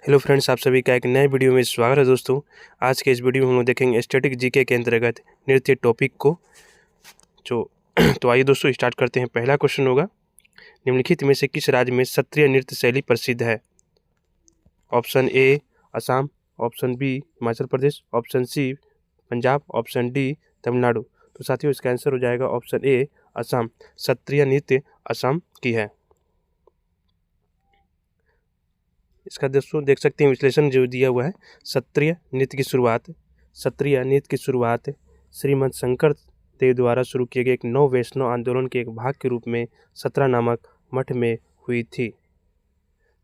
Hello friends, आप सभी का एक नए वीडियो में स्वागत है दोस्तों। आज के इस वीडियो में हम लोग देखेंगे स्टैटिक जीके के अंतर्गत नृत्य टॉपिक को। जो तो आइए दोस्तों स्टार्ट करते हैं। पहला क्वेश्चन होगा, निम्नलिखित में से किस राज्य में सत्रिय नृत्य शैली प्रसिद्ध है? Option A Assam, option B Himachal Pradesh, option C Punjab, option D Tamil Nadu. तो साथियों इसका आंसर हो जाएगा ऑप्शन ए असम। सत्रिय नृत्य असम की है। इसका दोस्तों देख सकते हैं विश्लेषण जो दिया हुआ है। सत्रिय नृत्य की शुरुआत श्रीमद शंकर देव द्वारा शुरू किए गए एक नव वैष्णव आंदोलन के एक भाग के रूप में सत्रा नामक मठ में हुई थी।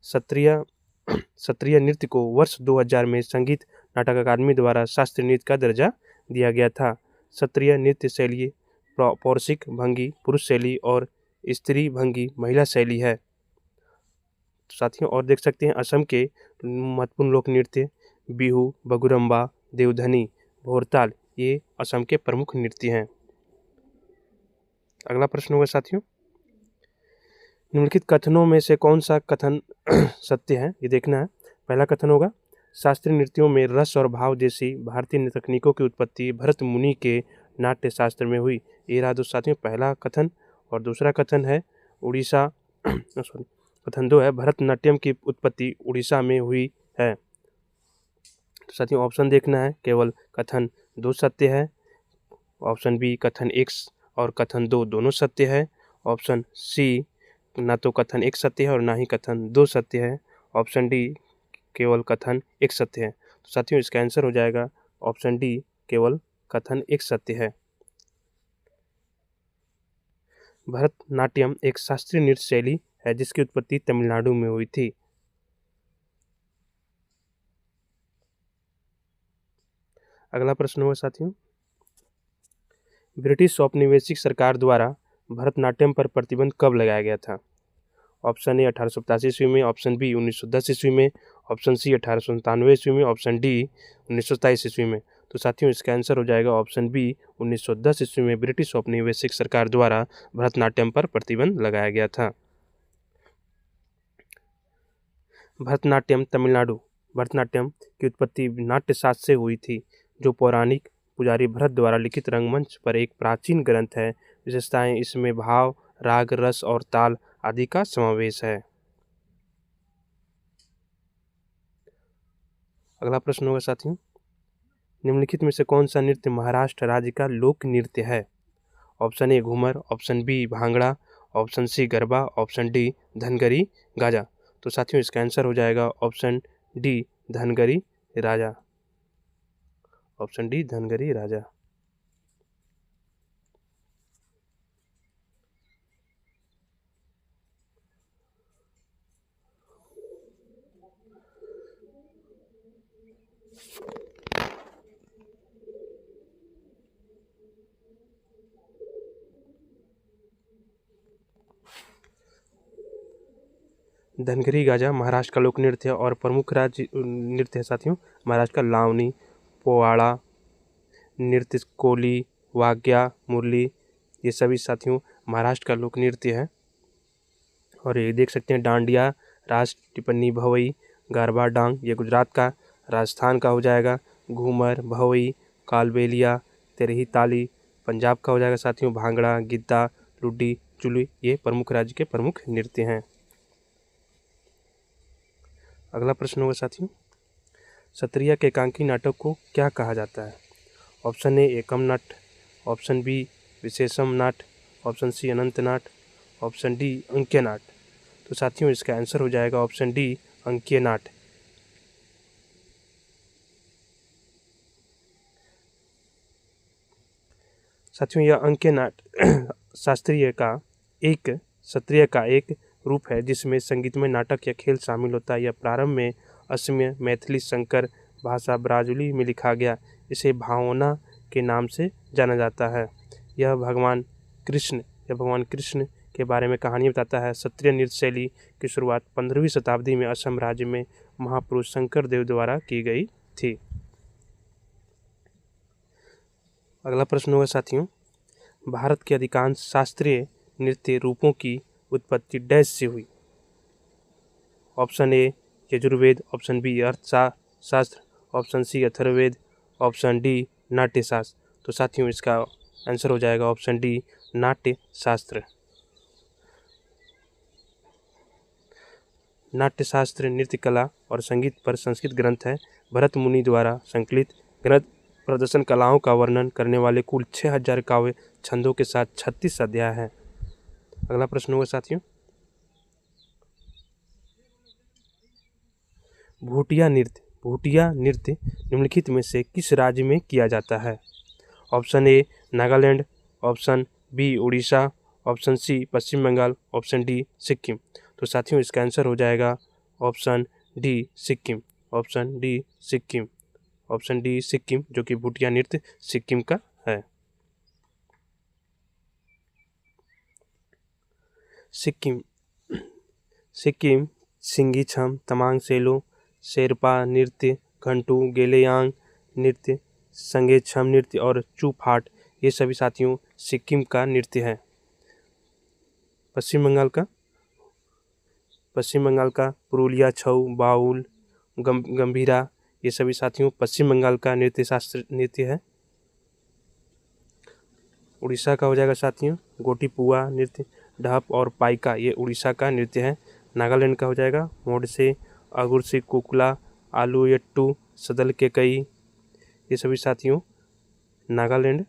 सत्रिय नृत्य को वर्ष 2000 में संगीत नाटक अकादमी द्वारा शास्त्रीय नृत्य का दर्जा दिया गया था। सत्रिय नृत्य शैली पौरुषिक भंगी पुरुष शैली और स्त्री भंगी महिला शैली है। साथियों और देख सकते हैं असम के महत्वपूर्ण लोक नृत्य बिहू, बगुरम्बा, देवधनी, भोरताल ये असम के प्रमुख नृत्य हैं। अगला प्रश्न होगा साथियों, निम्नलिखित कथनों में से कौन सा कथन सत्य है, ये देखना है। पहला कथन होगा, शास्त्रीय नृत्यों में रस और भाव जैसी भारतीय तकनीकों की उत्पत्ति भरत मुनि के नाट्य शास्त्र में हुई। ये रहा दोस्तों साथियों पहला कथन। और दूसरा कथन है उड़ीसा कथन 2 है, भरतनाट्यम की उत्पत्ति उड़ीसा में हुई है। तो साथियों ऑप्शन देखना है, केवल कथन 2 सत्य है। ऑप्शन बी कथन 1 और कथन 2 दोनों सत्य है। ऑप्शन सी ना तो कथन 1 सत्य है और ना ही कथन 2 सत्य है। ऑप्शन डी केवल कथन 1 सत्य है। तो साथियों इसका आंसर हो जाएगा ऑप्शन डी, केवल कथन 1 सत्य है। भरतनाट्यम एक शास्त्रीय नृत्य शैली है जिसकी उत्पत्ति तमिलनाडु में हुई थी। अगला प्रश्न हुआ साथियों, ब्रिटिश औपनिवेशिक सरकार द्वारा भरतनाट्यम पर प्रतिबंध कब लगाया गया था? ऑप्शन ए 1887 ईस्वी में, ऑप्शन बी 1910 ईस्वी में, ऑप्शन सी 1897 ईस्वी में, ऑप्शन डी 1927 ईस्वी में। तो साथियों इसका आंसर हो जाएगा ऑप्शन बी 1910 ईस्वी में ब्रिटिश औपनिवेशिक सरकार द्वारा भरतनाट्यम पर प्रतिबंध लगाया गया था। भरतनाट्यम तमिलनाडु। भरतनाट्यम की उत्पत्ति नाट्य शास्त्र से हुई थी जो पौराणिक पुजारी भरत द्वारा लिखित रंगमंच पर एक प्राचीन ग्रंथ है। विशेषताएं इसमें भाव, राग, रस और ताल आदि का समावेश है। अगला प्रश्न होगा साथियों, निम्नलिखित में से कौन सा नृत्य महाराष्ट्र राज्य का लोक नृत्य है? Option A Ghoomar, option B Bhangra, option C Garba, option D Dhangari Gaja. तो साथियों इसका आंसर हो जाएगा option D Dhangari Raja. Option D Dhangari Raja. Dhangari Gaja Maharashtra का लोक नृत्य है और प्रमुख राज्य नृत्य है साथियों महाराष्ट्र का लावनी, पोवाड़ा नृत्य, कोली, वाग्या, मुरली ये सभी साथियों महाराष्ट्र का लोक नृत्य है। और ये देख सकते हैं डांडिया, रास टिप्पणी, भवई, गरबा डांग ये गुजरात का, राजस्थान का हो जाएगा घूमर, भवई, कालबेलिया, तेरही ताली पंजाब का हो जाएगा साथियों, भांगड़ा, गिद्दा, लुड्डी, चुली ये प्रमुख राज्य के प्रमुख नृत्य हैं। अगला प्रश्न होगा साथियों, सत्रिया के एकांकी नाटक को क्या कहा जाता है? ऑप्शन ए एकम नाट, ऑप्शन बी विशेषम नाट, ऑप्शन सी अनंत नाट, ऑप्शन डी अंक्य नाट। तो साथियों इसका आंसर हो जाएगा ऑप्शन डी अंक्य नाट। साथियों यह अंक्य नाट शास्त्रीय का एक सत्रिय का एक रूप है जिसमें संगीतमय नाटक या खेल शामिल होता है। यह प्रारंभ में असमिया, मैथिली, संकर भाषा ब्राज़ीली में लिखा गया। इसे भावना के नाम से जाना जाता है। यह भगवान कृष्ण के बारे में कहानी बताता है। सत्रिय नृत्य शैली की शुरुआत 15वीं शताब्दी में असम राज्य में महापुरुष शंकर देव द्वारा की गई थी। अगला प्रश्न होगा साथियों, भारत के अधिकांश शास्त्रीय नृत्य रूपों की उत्पत्ति डैश से हुई? Option A Yajurveda, option B Arthashastra, option C Atharvaveda, option D Natyashastra. तो साथियों इसका आंसर हो जाएगा ऑप्शन डी नाट्यशास्त्र। नाट्यशास्त्र नृत्य कला और संगीत पर संस्कृत ग्रंथ है। भरत मुनि द्वारा संकलित ग्रंथ प्रदर्शन कलाओं का वर्णन करने वाले कुल 6000 काव्य छंदों के साथ 36 अध्याय है। अगला प्रश्न होगा साथियों, भूटिया नृत्य निम्नलिखित में से किस राज्य में किया जाता है? Option A Nagaland, option B Orissa, option C Paschim Bengal, option D Sikkim. तो साथियों इसका आंसर हो जाएगा option D Sikkim. Option D Sikkim. Option D Sikkim, जो कि भूटिया नृत्य सिक्किम का है। सिक्किम सिंगीछम, तमांग सेलो, शेरपा नृत्य, घंटू, गेलेयांग नृत्य, संगेछम नृत्य और चूफाट, ये सभी साथियों सिक्किम का नृत्य है। पश्चिम बंगाल का पुरुलिया छऊ, बाउल, गंभीरा, ये सभी साथियों पश्चिम बंगाल का नृत्य है। उड़ीसा का हो जाएगा साथियों गोटीपुआ नृत्य, ढप और पाइका, ये उड़ीसा का नृत्य है। नागालैंड का हो जाएगा मोडसे, अगुरसी, कुकला, आलूयट्टू, सदल के कई, ये सभी साथियों नागालैंड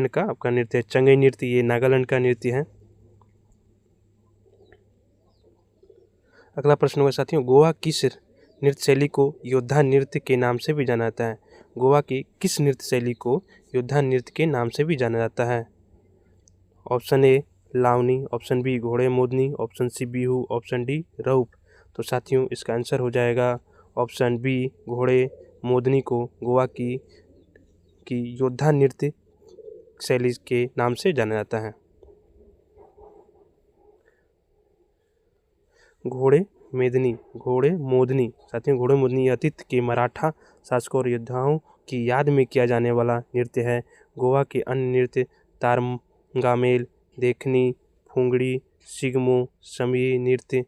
का आपका नृत्य है। चंगई नृत्य, ये नागालैंड का नृत्य है। अगला प्रश्न होगा साथियों, गोवा किस नृत्य शैली को योद्धा नृत्य के नाम से भी जाना जाता है? गोवा की किस नृत्य शैली को योद्धा नृत्य के नाम से भी जाना जाता है? Option A Lavani, option B Ghode Modni, option C Bihu, option D Rauf. तो साथियों इसका आंसर हो जाएगा ऑप्शन बी घोड़े मोदनी को गोवा की योद्धा नृत्य शैली के नाम से जाना जाता है। घोड़े मोदनी साथियों, घोड़े मोदनी अतीत के मराठा शासकों और योद्धाओं की याद में किया जाने वाला नृत्य है। गोवा के अन्य नृत्य तारंगामेल, देखनी, फुंगड़ी, सिगमो, समी नृत्य,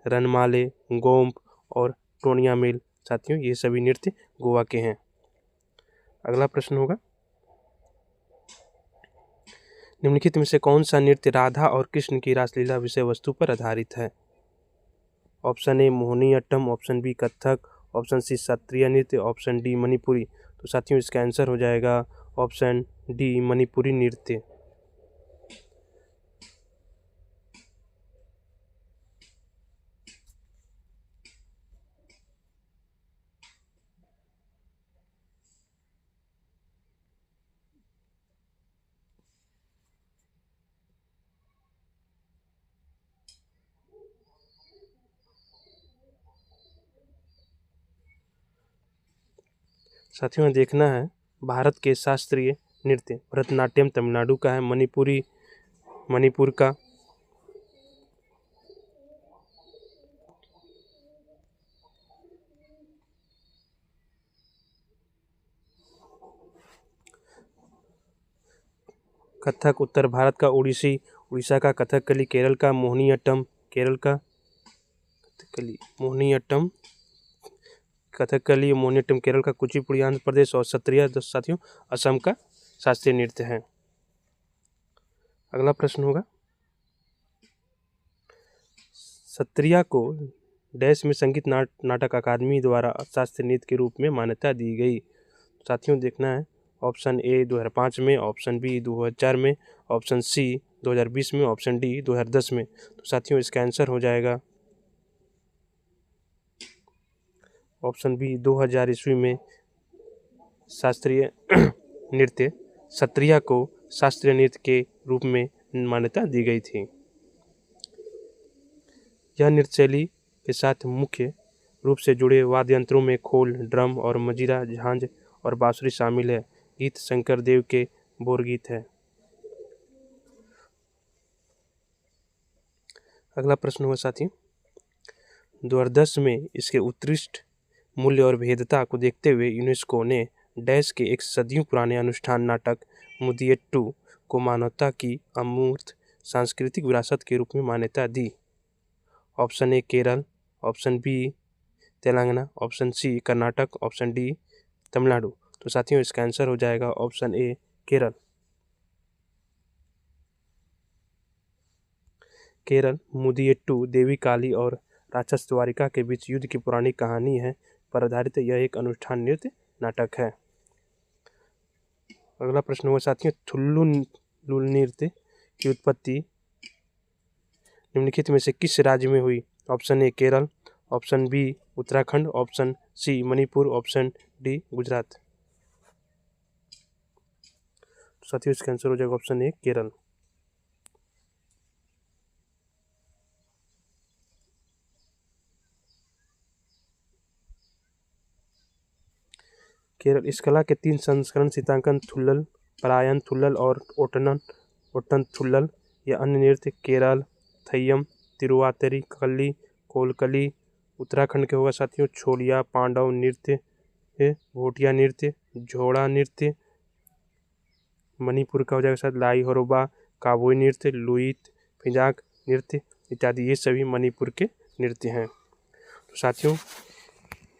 रनमाले, गोम्प और टोनियामेल, साथियों ये सभी नृत्य गोवा के हैं। अगला प्रश्न होगा, निम्नलिखित में से कौन सा नृत्य राधा और कृष्ण की रासलीला विषय वस्तु पर आधारित है? Option A Mohiniyattam, option B Kathak, option C शास्त्रीय नृत्य, ऑप्शन डी मणिपुरी। तो साथियों इसका आंसर हो जाएगा ऑप्शन डी मणिपुरी नृत्य। साथियों देखना है, भारत के शास्त्रीय नृत्य भरतनाट्यम तमिलनाडु का है, मणिपुर का, कथक उत्तर भारत का उड़ीसा का कथकली, केरल का मोहिनीअट्टम, केरल का कुचिपुड़ी आंध्र प्रदेश और सत्रिया साथियों असम का शास्त्रीय नृत्य है। अगला प्रश्न होगा, सत्रिया को डैश में संगीत नाटक अकादमी द्वारा शास्त्रीय नृत्य के रूप में मान्यता दी गई? साथियों देखना है, ऑप्शन ए 2005 में, ऑप्शन बी 2004 में, ऑप्शन सी 2020 में, ऑप्शन डी 2010 में। तो साथियों इसका आंसर हो जाएगा ऑप्शन बी 2000 ईस्वी में शास्त्रीय नृत्य सत्रिया को शास्त्रीय नृत्य के रूप में मान्यता दी गई थी। यह नृत्य शैली के साथ मुख्य रूप से जुड़े वाद्य यंत्रों में खोल, ड्रम और मजीरा, झांझ और बांसुरी शामिल है। गीत शंकर देव के बोरगीत है। अगला प्रश्न हुआ साथियों, 2010 में इसके उत्कृष्ट मूल्य और भेदता को देखते हुए यूनेस्को ने डैश के एक सदियों पुराने अनुष्ठान नाटक मुदियट्टू को मानवता की अमूर्त सांस्कृतिक विरासत के रूप में मान्यता दी? Option A Kerala, option B Telangana, option C Karnataka, option D Tamil Nadu. तो साथियों इसका आंसर हो जाएगा ऑप्शन ए केरल। केरल मुदियट्टू देवी काली और राक्षस द्वारिका के बीच युद्ध की पौराणिक कहानी है पर आधारित यह एक अनुष्ठान नृत्य नाटक है। अगला प्रश्न हुआ साथियों, थुल्लुल नृत्य की उत्पत्ति निम्नलिखित में से किस राज्य में हुई? Option A Kerala, option B Uttarakhand, option C Manipur, option D Gujarat. तो साथियों इसका आंसर हो जाएगा ऑप्शन ए केरल। केरल इस कला के 3 संस्करण सीतांकन थुल्लल, परायन थुल्लल और ओट्टन थुल्लल या अन्य नृत्य केरल थय्यम, तिरुवातिरी कली, कोलकली। उत्तराखंड के होगा साथियों छोलिया, पांडव नृत्य, भोटिया नृत्य, झोड़ा नृत्य। मणिपुर का हो जाएगा साथ लाई हरोबा, काबोई नृत्य, लुईत फिजाक नृत्य इत्यादि, ये सभी मणिपुर के नृत्य हैं। तो साथियों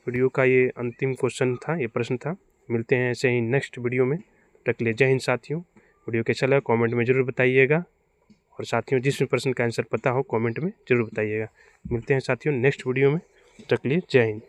वीडियो का ये अंतिम क्वेश्चन था, ये प्रश्न था। मिलते हैं ऐसे ही नेक्स्ट वीडियो में। तब तक के लिए जय हिंद साथियों। वीडियो कैसा लगा कमेंट में ज़रूर बताइएगा और साथियों जिस भी प्रश्न का आंसर पता हो कमेंट में ज़रूर बताइएगा। मिलते हैं साथियों नेक्स्ट वीडियो में। तब तक के लिए जय हिंद।